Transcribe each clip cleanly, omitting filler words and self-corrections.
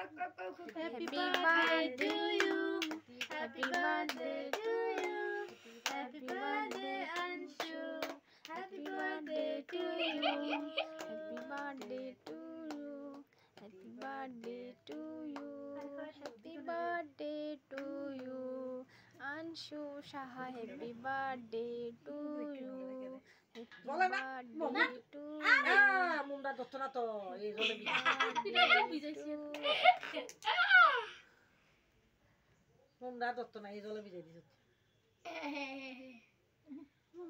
Happy birthday to you. Happy birthday to you. Happy birthday Anshu. Happy birthday to you. Happy birthday to you. Happy birthday to you. Happy birthday to you. Anshu Saha, happy birthday to you. Happy birthday to you. Munda Dutta না তো এই জলে মুন্ডা দত্ত না এই জলে ভিজাই দিছ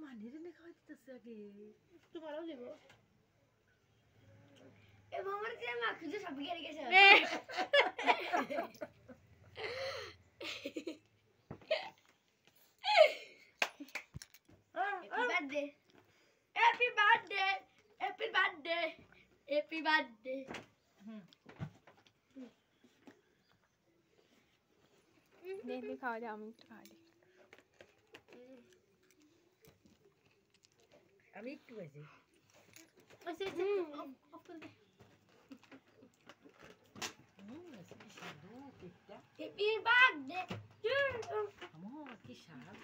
মানির নে খাওয়াই দিতেছে আগে একটু মারাও দেব এ মামার যে মা খুঁজে সব গিয়ে গেছে Happy birthday. Happy birthday. Happy birthday. देखने खाओ जाओ मैं खा ली আমি একটু বেশি ऐसे ऑफ कर दे কি স্বাদ কেকটা Happy birthday. আমার কি স্বাদ